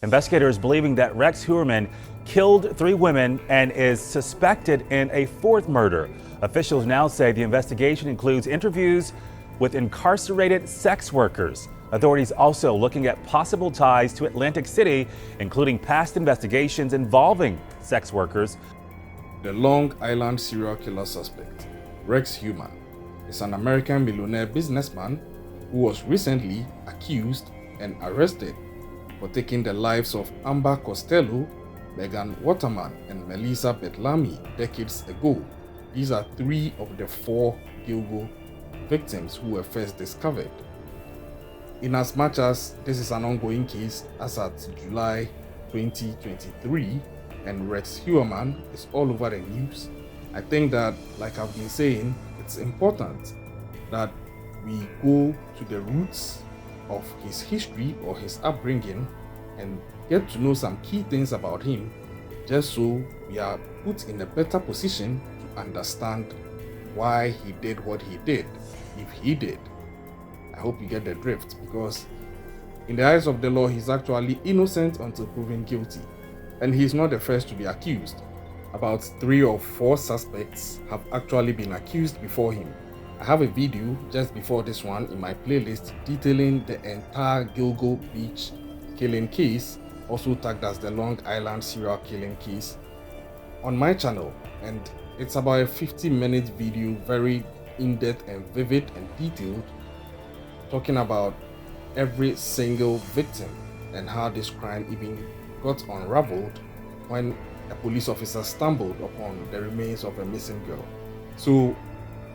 Investigators believing that Rex Heuermann killed 3 women and is suspected in a 4th murder. Officials now say the investigation includes interviews with incarcerated sex workers. Authorities also looking at possible ties to Atlantic City, including past investigations involving sex workers. The Long Island serial killer suspect, Rex Heuermann, is an American millionaire businessman who was recently accused and arrested for taking the lives of Amber Costello, Megan Waterman, and Melissa Betlamy decades ago. These are 3 of the 4 Gilgo victims who were first discovered. Inasmuch as this is an ongoing case as at July 2023 and Rex Heuermann is all over the news, I think that, like I've been saying, it's important that we go to the roots of his history or his upbringing and get to know some key things about him, just so we are put in a better position to understand why he did what he did, if he did. I hope you get the drift, because in the eyes of the law, he's actually innocent until proven guilty. And he's not the first to be accused. About 3 or 4 suspects have actually been accused before him. I have a video just before this one in my playlist detailing the entire Gilgo Beach killing case, also tagged as the Long Island serial killing case, on my channel. And it's about a 50-minute video, very in-depth and vivid and detailed, talking about every single victim and how this crime even got unraveled when a police officer stumbled upon the remains of a missing girl. So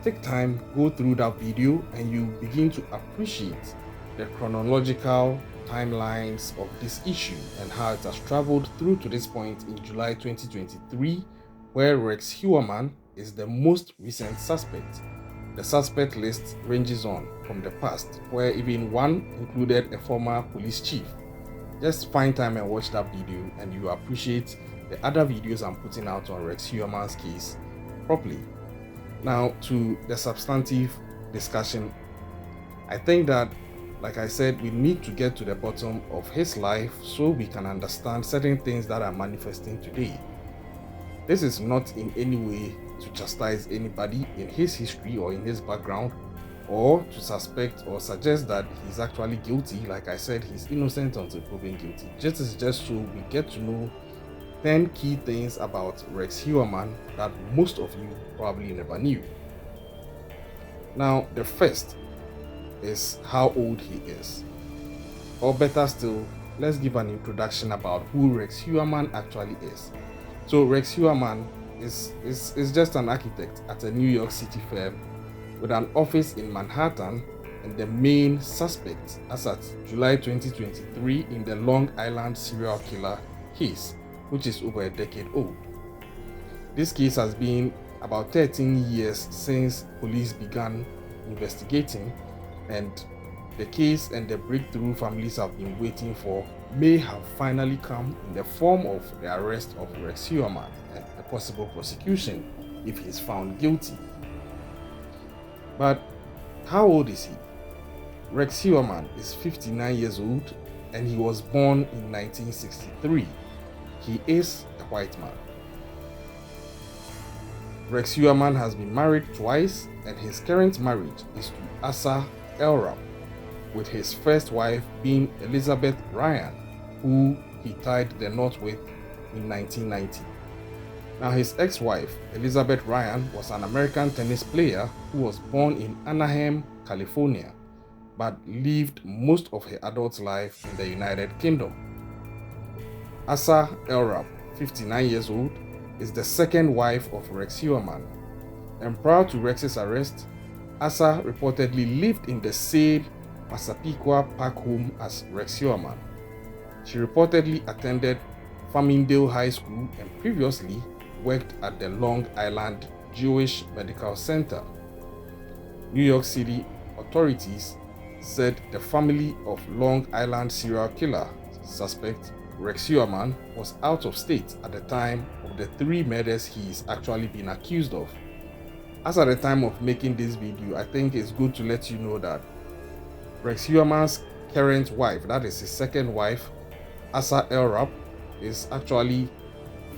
take time, go through that video, and you begin to appreciate the chronological timelines of this issue and how it has traveled through to this point in July 2023, where Rex Heuermann is the most recent suspect. The suspect list ranges on from the past, where even one included a former police chief. Just find time and watch that video, and you appreciate the other videos I'm putting out on Rex Heuermann's case properly. Now to the substantive discussion. I think that, like I said, we need to get to the bottom of his life so we can understand certain things that are manifesting today. This is not in any way to chastise anybody in his history or in his background, or to suspect or suggest that he's actually guilty. Like I said, he's innocent until proven guilty. Just so we get to know 10 key things about Rex Heuermann that most of you probably never knew. Now, the first is how old he is. Or better still, let's give an introduction about who Rex Heuermann actually is. So Rex Heuermann is just an architect at a New York City firm with an office in Manhattan, and the main suspect as at July 2023 in the Long Island serial killer case, which is over a decade old. This case has been about 13 years since police began investigating, and the case and the breakthrough families have been waiting for may have finally come in the form of the arrest of Rex Heuermann and a possible prosecution if he is found guilty. But how old is he? Rex Heuermann is 59 years old, and he was born in 1963. He is a white man. Rex Heuermann has been married twice, and his current marriage is to Asa Elrap, with his first wife being Elizabeth Ryan, who he tied the knot with in 1990. Now, his ex-wife, Elizabeth Ryan, was an American tennis player who was born in Anaheim, California, but lived most of her adult life in the United Kingdom. Asa Elrap, 59 years old, is the second wife of Rex Heuermann, and prior to Rex's arrest, Asa reportedly lived in the same Massapequa Park home as Rex Heuermann. She reportedly attended Farmingdale High School and previously worked at the Long Island Jewish Medical Center. New York City authorities said the family of Long Island serial killer suspect Rex Heuermann was out of state at the time of the 3 murders he is actually being accused of. As at the time of making this video, I think it's good to let you know that Rex Heuermann's current wife, that is his second wife, Asa Elrap is actually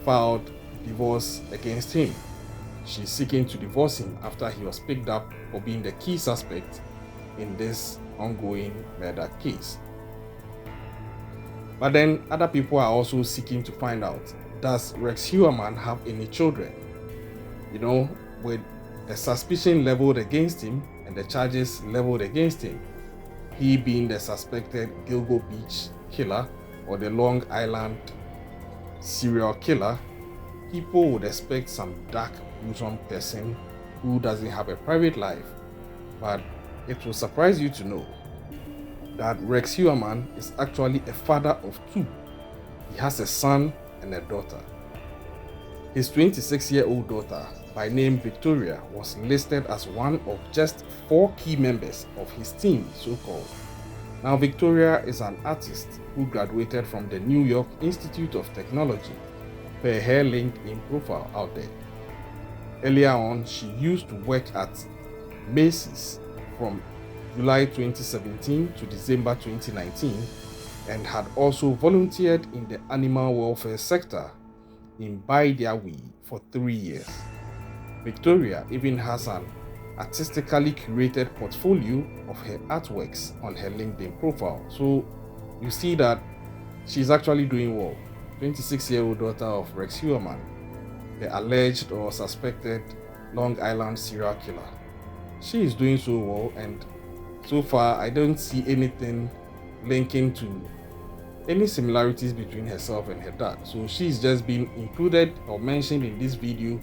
filed divorce against him. She's seeking to divorce him after he was picked up for being the key suspect in this ongoing murder case. But then other people are also seeking to find out, does Rex Heuermann have any children? With the suspicion leveled against him and the charges leveled against him, he being the suspected Gilgo Beach killer or the Long Island serial killer, people would expect some dark, gruesome person who doesn't have a private life. But it will surprise you to know that Rex Heuermann is actually a father of two. He has a son and a daughter. His 26-year-old daughter, by name Victoria, was listed as one of just 4 key members of his team, so-called. Now, Victoria is an artist who graduated from the New York Institute of Technology, per her LinkedIn profile out there. Earlier on, she used to work at Macy's from July 2017 to December 2019 and had also volunteered in the animal welfare sector in Baidiawi for 3 years. Victoria even has an artistically curated portfolio of her artworks on her LinkedIn profile. So you see that she's actually doing well. 26-year-old daughter of Rex Heuermann, the alleged or suspected Long Island serial killer. She is doing so well, and so far I don't see anything linking to any similarities between herself and her dad. So she's just been included or mentioned in this video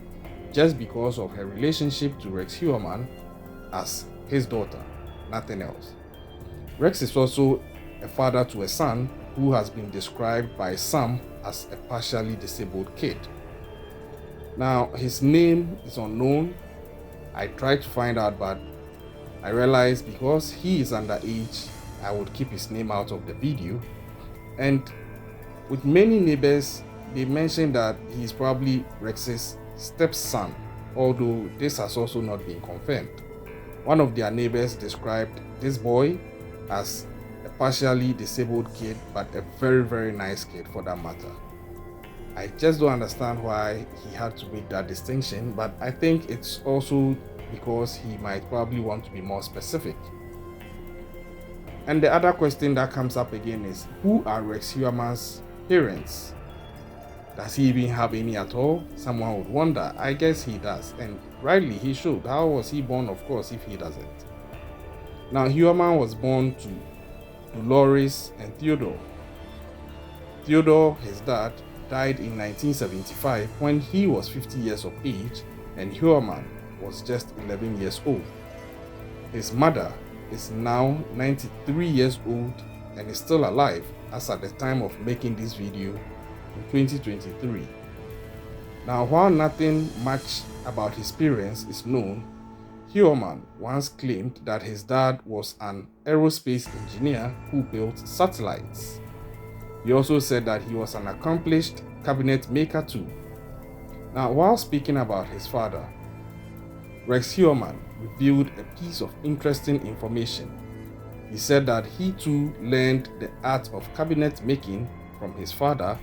just because of her relationship to Rex Heuermann as his daughter, nothing else. Rex is also a father to a son who has been described by some as a partially disabled kid. Now, his name is unknown. I tried to find out, but I realized because he is underage, I would keep his name out of the video. And with many neighbors, they mentioned that he is probably Rex's stepson, although this has also not been confirmed. One of their neighbors described this boy as a partially disabled kid, but a very, very nice kid for that matter. I just don't understand why he had to make that distinction, but I think it's also because he might probably want to be more specific. And the other question that comes up again is, who are Rex Heuermann's parents? Does he even have any at all? Someone would wonder. I guess he does, and rightly he should. How was he born, of course, if he doesn't? Now, Heuermann was born to Dolores and Theodore. Theodore, his dad, died in 1975 when he was 50 years of age, and Heuermann was just 11 years old. His mother is now 93 years old and is still alive as at the time of making this video in 2023. Now, while nothing much about his parents is known, Heuermann once claimed that his dad was an aerospace engineer who built satellites. He also said that he was an accomplished cabinet maker too. Now, while speaking about his father, Rex Heuermann revealed a piece of interesting information. He said that he too learned the art of cabinet making from his father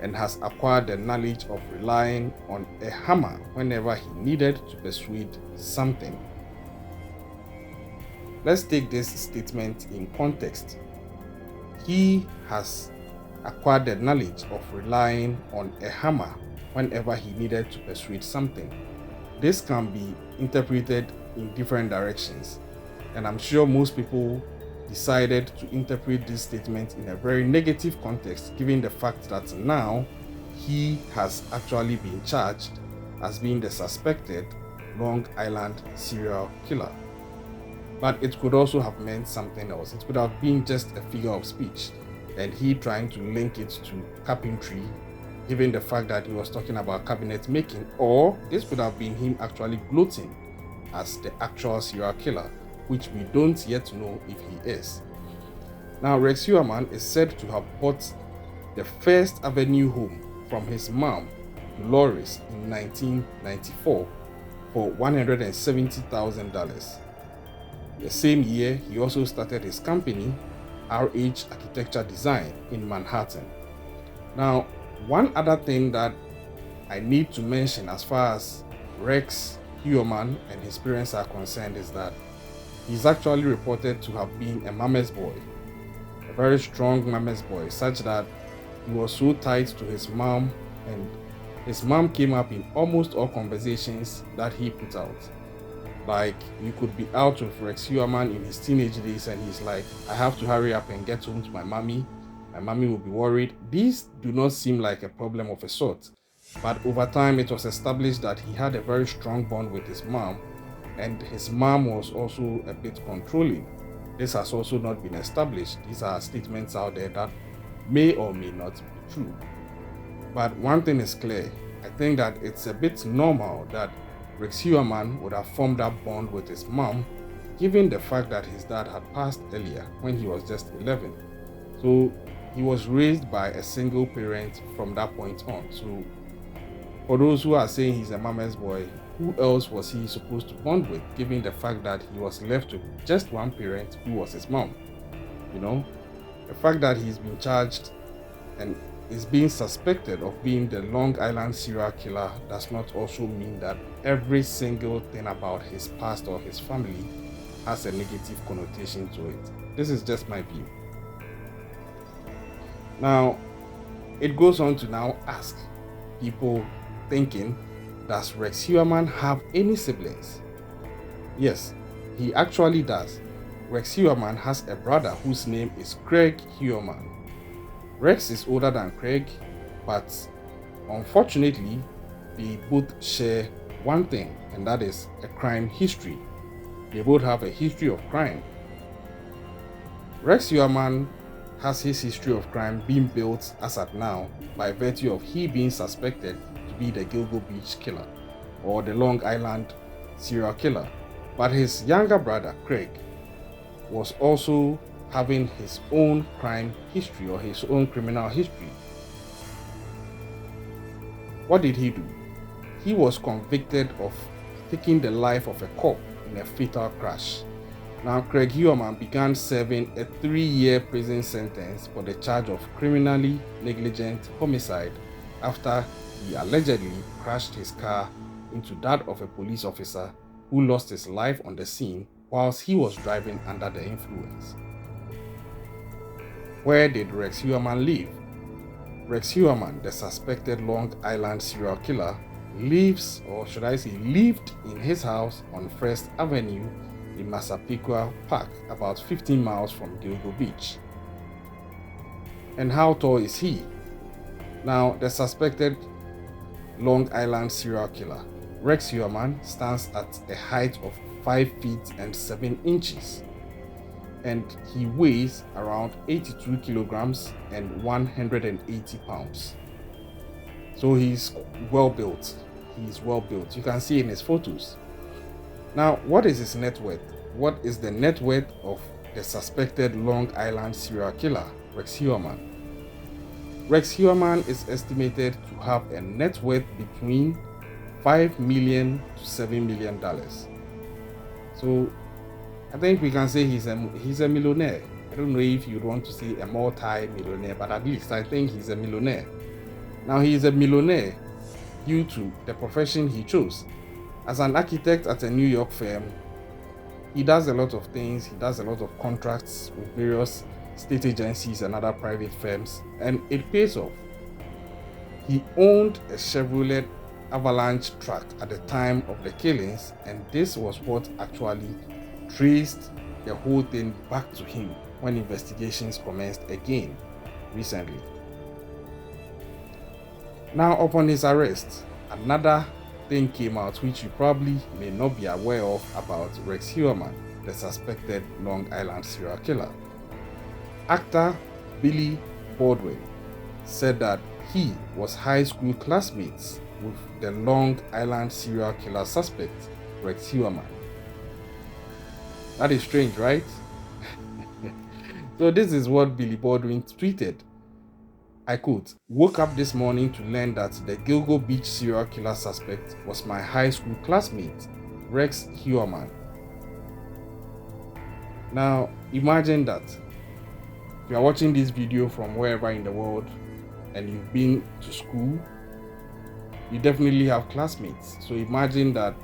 and has acquired the knowledge of relying on a hammer whenever he needed to persuade something. Let's take this statement in context. He has acquired the knowledge of relying on a hammer whenever he needed to persuade something. This can be interpreted in different directions, and I'm sure most people decided to interpret this statement in a very negative context, given the fact that now he has actually been charged as being the suspected Long Island serial killer. But it could also have meant something else. It could have been just a figure of speech, and he trying to link it to carpentry, given the fact that he was talking about cabinet making, or this could have been him actually gloating as the actual serial killer, which we don't yet know if he is. Now, Rex Heuermann is said to have bought the First Avenue home from his mom, Dolores, in 1994 for $170,000. The same year, he also started his company, RH Architecture Design, in Manhattan. Now, one other thing that I need to mention as far as Rex Heuermann and his parents are concerned is that he's actually reported to have been a mama's boy, a very strong mama's boy, such that he was so tied to his mom, and his mom came up in almost all conversations that he put out. Like, you could be out with Rex Heuermann in his teenage days and he's like, I have to hurry up and get home to my mommy. My mommy will be worried. These do not seem like a problem of a sort. But over time, it was established that he had a very strong bond with his mom, and his mom was also a bit controlling. This has also not been established. These are statements out there that may or may not be true. But one thing is clear. I think that it's a bit normal that Rex Heuermann would have formed that bond with his mom, given the fact that his dad had passed earlier when he was just 11. So he was raised by a single parent from that point on. So for those who are saying he's a mama's boy, who else was he supposed to bond with, given the fact that he was left with just one parent who was his mom? You know, the fact that he's been charged and is being suspected of being the Long Island serial killer does not also mean that every single thing about his past or his family has a negative connotation to it. This is just my view. Now, it goes on to now ask people thinking, does Rex Heuermann have any siblings? Yes, he actually does. Rex Heuermann has a brother whose name is Craig Heuermann. Rex is older than Craig, but unfortunately, they both share one thing, and that is a crime history. They both have a history of crime. Rex Heuermann has his history of crime being built as at now by virtue of he being suspected to be the Gilgo Beach killer or the Long Island serial killer. But his younger brother, Craig, was also having his own crime history or his own criminal history. What did he do? He was convicted of taking the life of a cop in a fatal crash. Now, Craig Heuermann began serving a 3-year prison sentence for the charge of criminally negligent homicide after he allegedly crashed his car into that of a police officer who lost his life on the scene whilst he was driving under the influence. Where did Rex Heuermann live? Rex Heuermann, the suspected Long Island serial killer, lives, or should I say lived, in his house on First Avenue in Massapequa Park, about 15 miles from Gilgo Beach. And how tall is he? Now, the suspected Long Island serial killer, Rex Heuermann, stands at a height of 5 feet and 7 inches. And he weighs around 82 kilograms and 180 pounds. So he's well built. He's well built. You can see in his photos. Now, what is his net worth? What is the net worth of the suspected Long Island serial killer, Rex Heuermann? Rex Heuermann is estimated to have a net worth between $5 million to $7 million. So I think we can say he's a millionaire. I don't know if you'd want to say a multi-millionaire, but at least I think he's a millionaire. Now, he is a millionaire due to the profession he chose. As an architect at a New York firm, he does a lot of things. He does a lot of contracts with various state agencies and other private firms, and it pays off. He owned a Chevrolet Avalanche truck at the time of the killings, and this was what actually traced the whole thing back to him when investigations commenced again recently. Now, upon his arrest, another thing came out which you probably may not be aware of about Rex Heuermann, the suspected Long Island serial killer. Actor Billy Baldwin said that he was high school classmates with the Long Island serial killer suspect, Rex Heuermann. That is strange, right? So this is what Billy Baldwin tweeted. I quote, "Woke up this morning to learn that the Gilgo Beach serial killer suspect was my high school classmate, Rex Heuermann." Now, imagine that. You are watching this video from wherever in the world, and you've been to school, you definitely have classmates. So imagine that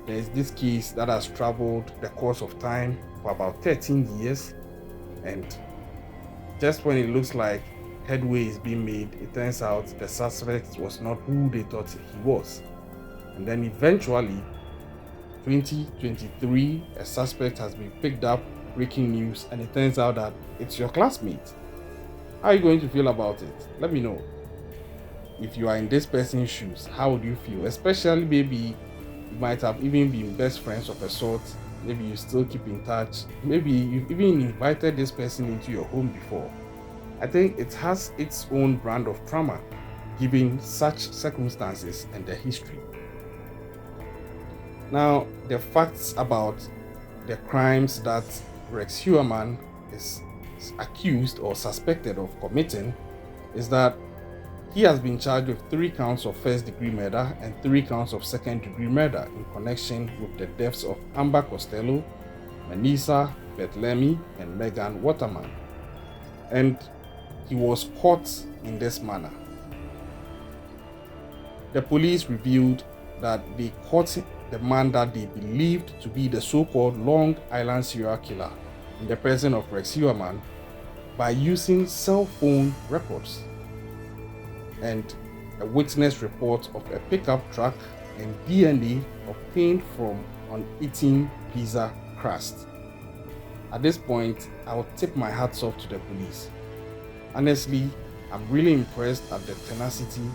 there's this case that has traveled the course of time for about 13 years, and just when it looks like headway is being made, it turns out the suspect was not who they thought he was. And then eventually, 2023, a suspect has been picked up, breaking news, and it turns out that it's your classmate. How are you going to feel about it? Let me know. If you are in this person's shoes, how would you feel? Especially maybe you might have even been best friends of a sort. Maybe you still keep in touch. Maybe you've even invited this person into your home before. I think it has its own brand of trauma, given such circumstances and the history. Now, the facts about the crimes that Rex Heuermann is accused or suspected of committing is that he has been charged with 3 counts of first-degree murder and 3 counts of second-degree murder in connection with the deaths of Amber Costello, Manisa Bethlehemi, and Megan Waterman. And he was caught in this manner. The police revealed that they caught the man that they believed to be the so-called Long Island serial killer in the person of Rex Heuermann by using cell phone records and a witness report of a pickup truck and DNA obtained from uneaten pizza crust. At this point, I will tip my hats off to the police. Honestly, I'm really impressed at the tenacity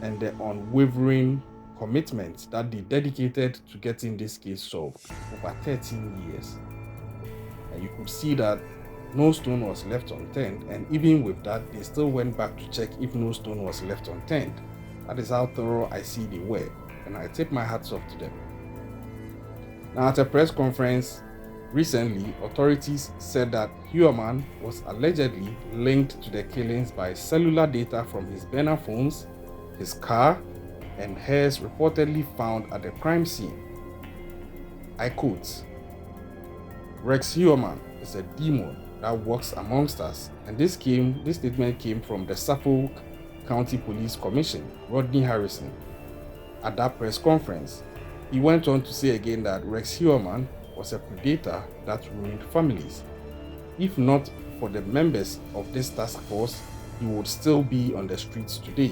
and the unwavering commitment that they dedicated to getting this case solved over 13 years. And you could see that no stone was left unturned, and even with that, they still went back to check if no stone was left unturned. That is how thorough I see they were, and I tip my hats off to them. Now, at a press conference recently, authorities said that Heuermann was allegedly linked to the killings by cellular data from his burner phones, his car, and hairs reportedly found at the crime scene. I quote, "Rex Heuermann is a demon that walks amongst us," and this statement came from the Suffolk County Police Commissioner, Rodney Harrison. At that press conference, he went on to say again that Rex Heuermann was a predator that ruined families. If not for the members of this task force, he would still be on the streets today.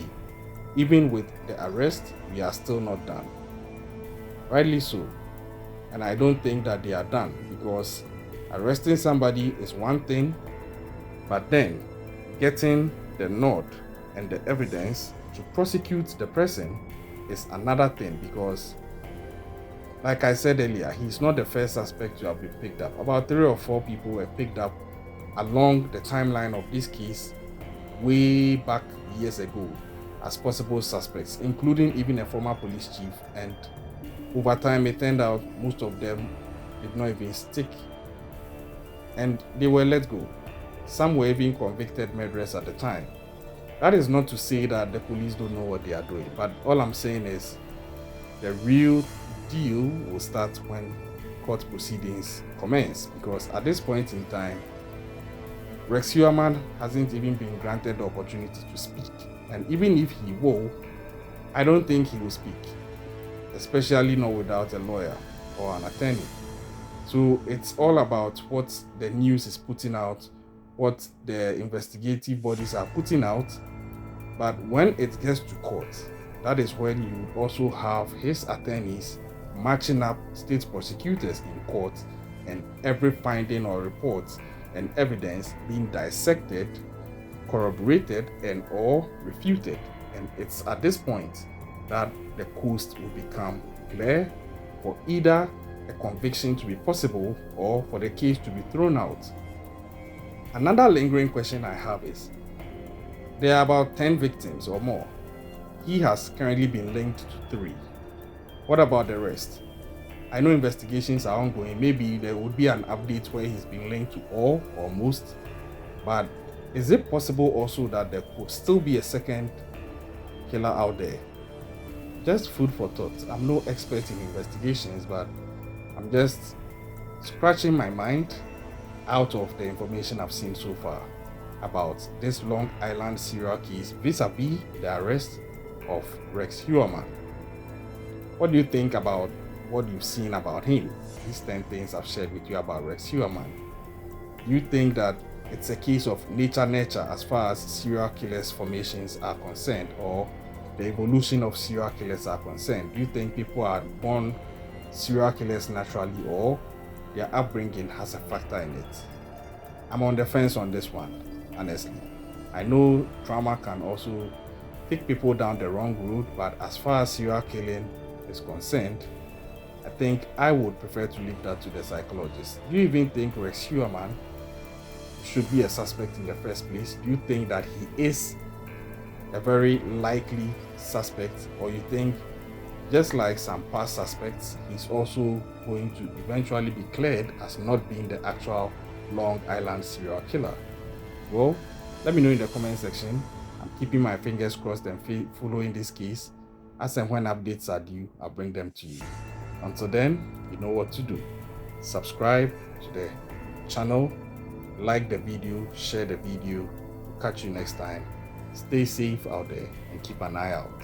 Even with the arrest, we are still not done. Rightly so. And I don't think that they are done, because arresting somebody is one thing, but then getting the nod and the evidence to prosecute the person is another thing, because like I said earlier, he's not the first suspect to have been picked up. About 3 or 4 people were picked up along the timeline of this case way back years ago as possible suspects, including even a former police chief, and over time it turned out most of them did not even stick and they were let go. Some were even convicted murderers at the time. That is not to say that the police don't know what they are doing, but all I'm saying is the real deal will start when court proceedings commence, because at this point in time, Rex Heuermann hasn't even been granted the opportunity to speak. And even if he will, I don't think he will speak, especially not without a lawyer or an attorney. So it's all about what the news is putting out, what the investigative bodies are putting out. But when it gets to court, that is when you also have his attorneys matching up state prosecutors in court, and every finding or report and evidence being dissected, corroborated, and or refuted. And it's at this point that the coast will become clear for either a conviction to be possible or for the case to be thrown out. Another lingering question I have is, there are about 10 victims or more. He has currently been linked to 3. What about the rest? I know investigations are ongoing. Maybe there would be an update where he's been linked to all or most, but is it possible also that there could still be a second killer out there? Just food for thought. I'm no expert in investigations, but I'm just scratching my mind out of the information I've seen so far. about this Long Island serial case vis-a-vis the arrest of Rex Heuermann. What do you think about what you've seen about him? These 10 things I've shared with you about Rex Heuermann. Do you think that it's a case of nature as far as serial killers formations are concerned, or the evolution of serial killers are concerned? Do you think people are born serial killers naturally, or their upbringing has a factor in it? I'm on the fence on this one, honestly. I know trauma can also take people down the wrong route, but as far as serial killing is concerned, I think I would prefer to leave that to the psychologist. Do you even think Rex Heuermann should be a suspect in the first place? Do you think that he is a very likely suspect, or you think, just like some past suspects, he's also going to eventually be cleared as not being the actual Long Island serial killer? Well, let me know in the comment section. I'm keeping my fingers crossed and following this case. As and when updates are due, I'll bring them to you. Until then, you know what to do. Subscribe to the channel, like the video, share the video. Catch you next time. Stay safe out there and keep an eye out.